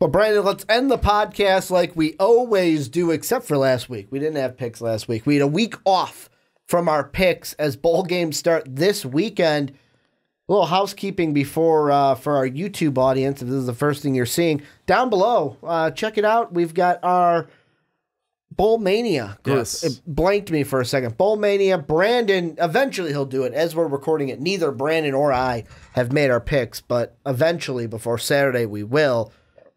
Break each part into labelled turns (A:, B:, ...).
A: Well, Brandon, let's end the podcast like we always do, except for last week. We didn't have picks last week. We had a week off from our picks as bowl games start this weekend. A little housekeeping before for our YouTube audience, if this is the first thing you're seeing. Down below, check it out. We've got our Bowl Mania group.
B: Yes.
A: It blanked me for a second. Bowl Mania, Brandon, eventually he'll do it. As we're recording it, neither Brandon or I have made our picks, but eventually, before Saturday, we will.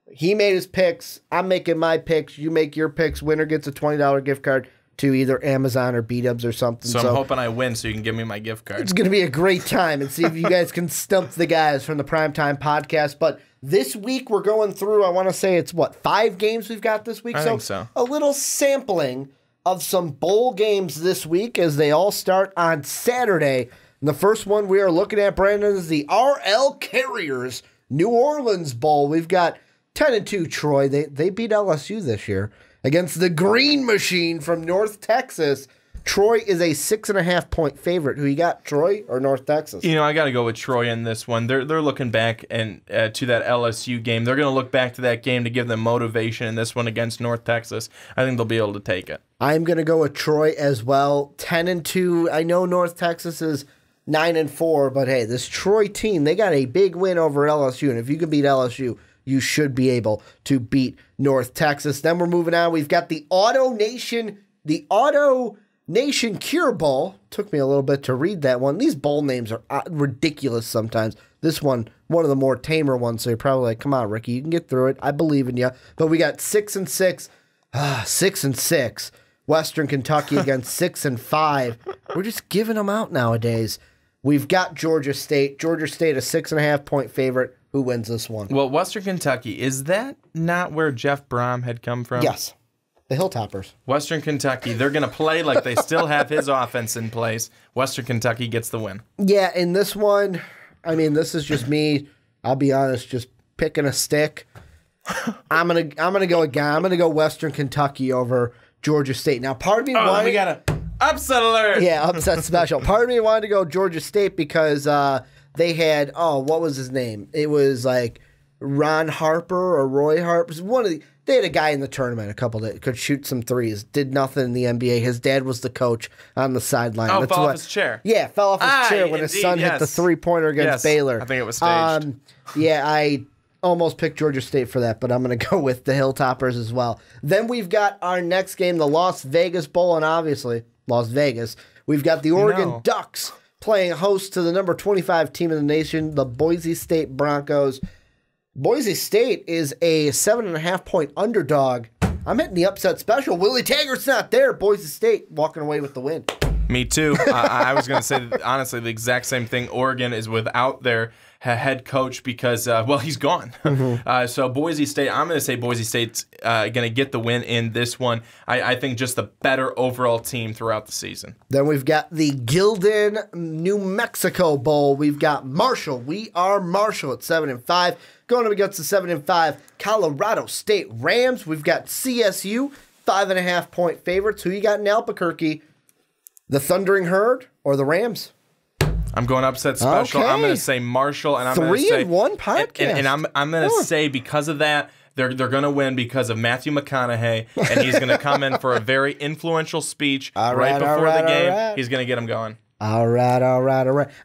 A: He made his picks. I'm making my picks. You make your picks. Winner gets a $20 gift card to either Amazon or B-Dubs or something.
B: So I'm hoping I win so you can give me my gift card.
A: It's going to be a great time and see if you guys can stump the guys from the Primetime Podcast. But this week we're going through, I want to say it's 5 games we've got this week?
B: I think so.
A: A little sampling of some bowl games this week as they all start on Saturday. And the first one we are looking at, Brandon, is the RL Carriers New Orleans Bowl. We've got 10-2 Troy. They beat LSU this year against the Green Machine from North Texas. Troy is a 6.5-point favorite. Who you got, Troy or North Texas?
B: You know, I got to go with Troy in this one. They're looking back and to that LSU game. They're going to look back to that game to give them motivation in this one against North Texas. I think they'll be able to take it.
A: I'm going to go with Troy as well. 10-2. I know North Texas is 9-4, but hey, this Troy team, they got a big win over LSU, and if you can beat LSU, you should be able to beat North Texas. Then we're moving on. We've got the Auto Nation Cure Bowl. Took me a little bit to read that one. These bowl names are ridiculous sometimes. This one of the more tamer ones, so you're probably like, come on, Ricky, you can get through it. I believe in you. But we got 6-6. 6-6. Western Kentucky against 6-5. We're just giving them out nowadays. We've got Georgia State. Georgia State, a 6.5-point favorite. Who wins this one?
B: Well, Western Kentucky, is that not where Jeff Brom had come from?
A: Yes. The Hilltoppers.
B: Western Kentucky, they're going to play like they still have his offense in place. Western Kentucky gets the win.
A: Yeah, in this one, I mean, this is just me, I'll be honest, just picking a stick. I'm gonna go Western Kentucky over Georgia State. Now, part of me wanted,
B: we got a upset alert.
A: Yeah, upset special. Part of me wanted to go Georgia State because they had, what was his name? It was like Ron Harper or Roy Harper. They had a guy in the tournament, a couple that could shoot some threes, did nothing in the NBA. His dad was the coach on the sideline.
B: Oh, fell off his chair.
A: Yeah, fell off his chair when his son hit the three-pointer against Baylor.
B: I think it was staged.
A: Yeah, I almost picked Georgia State for that, but I'm going to go with the Hilltoppers as well. Then we've got our next game, the Las Vegas Bowl, and obviously Las Vegas. We've got the Oregon Ducks playing host to the number 25 team in the nation, the Boise State Broncos. Boise State is a 7.5-point underdog. I'm hitting the upset special. Willie Taggart's not there. Boise State walking away with the win.
B: Me too. I was going to say, honestly, the exact same thing. Oregon is without their head coach because, he's gone. Mm-hmm. So Boise State, I'm going to say Boise State's going to get the win in this one. I think just the better overall team throughout the season.
A: Then we've got the Gildan, New Mexico Bowl. We've got Marshall. We are Marshall at 7-5. Going up against the 7-5 Colorado State Rams. We've got CSU, 5.5-point favorites. Who you got in Albuquerque? The Thundering Herd or the Rams?
B: I'm going upset special. Okay. I'm going to say Marshall, and I'm going to say
A: 3-1 podcast.
B: And I'm going to say because of that, they're going to win because of Matthew McConaughey, and he's going to come in for a very influential speech right before the game. He's going to get them going.
A: All right.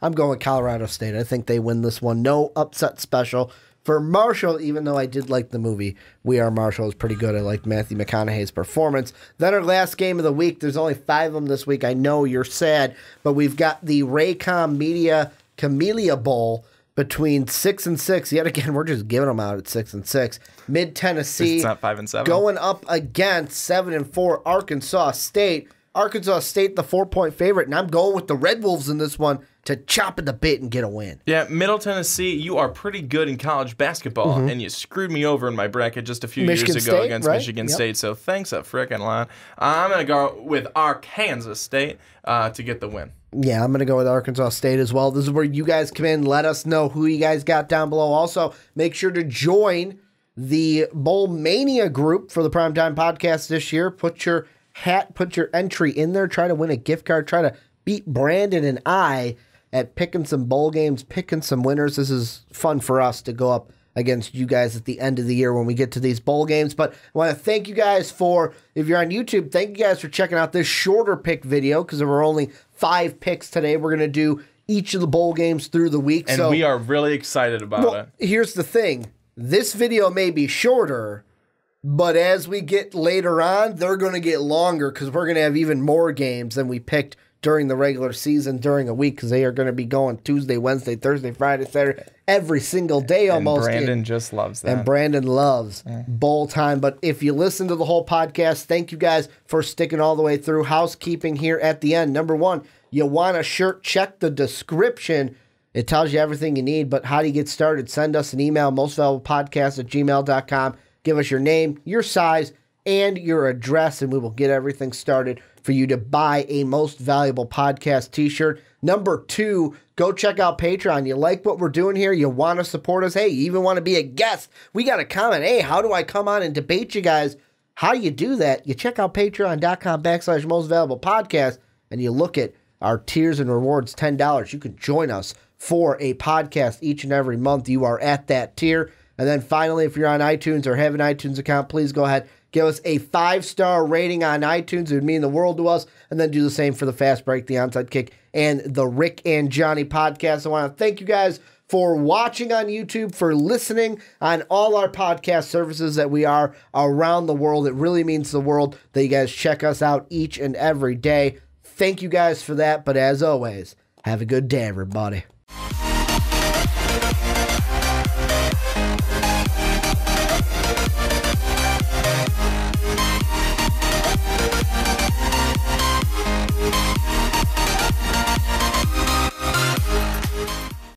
A: I'm going with Colorado State. I think they win this one. No upset special for Marshall, even though I did like the movie We Are Marshall. It was pretty good. I liked Matthew McConaughey's performance. Then our last game of the week. There's only 5 of them this week. I know you're sad, but we've got the Raycom Media Camellia Bowl between 6-6. Yet again, we're just giving them out at 6-6. Mid-Tennessee.
B: It's not 5-7.
A: Going up against 7-4 Arkansas State. Arkansas State, the 4-point favorite, and I'm going with the Red Wolves in this one to chop at the bit and get a win.
B: Yeah, Middle Tennessee, you are pretty good in college basketball, and you screwed me over in my bracket just a few years ago against Michigan State, so thanks a frickin' lot. I'm going to go with Arkansas State to get the win.
A: Yeah, I'm going to go with Arkansas State as well. This is where you guys come in. Let us know who you guys got down below. Also, make sure to join the Bowl Mania group for the Primetime Podcast this year. Put your entry in there. Try to win a gift card. Try to beat Brandon and I at picking some bowl games, picking some winners. This is fun for us to go up against you guys at the end of the year when we get to these bowl games. But I want to thank you guys for, if you're on YouTube, thank you guys for checking out this shorter pick video because there were only 5 picks today. We're going to do each of the bowl games through the week.
B: And we are really excited about it.
A: Here's the thing. This video may be shorter, but as we get later on, they're going to get longer because we're going to have even more games than we picked during the regular season during a week because they are going to be going Tuesday, Wednesday, Thursday, Friday, Saturday, every single day almost.
B: And Brandon just loves that.
A: And Brandon loves bowl time. But if you listen to the whole podcast, thank you guys for sticking all the way through. Housekeeping here at the end. Number 1, you want a shirt, check the description. It tells you everything you need. But how do you get started? Send us an email, mostvaluablepodcast@gmail.com. Give us your name, your size, and your address, and we will get everything started for you to buy a Most Valuable Podcast t-shirt. Number 2, go check out Patreon. You like what we're doing here? You want to support us? Hey, you even want to be a guest? We got a comment. Hey, how do I come on and debate you guys? How do you do that? You check out patreon.com/Most Valuable Podcast, and you look at our tiers and rewards, $10. You can join us for a podcast each and every month. You are at that tier. And then finally, if you're on iTunes or have an iTunes account, please go ahead, give us a 5-star rating on iTunes. It would mean the world to us. And then do the same for the Fast Break, the Onside Kick, and the Rick and Johnny podcast. I want to thank you guys for watching on YouTube, for listening on all our podcast services that we are around the world. It really means the world that you guys check us out each and every day. Thank you guys for that. But as always, have a good day, everybody.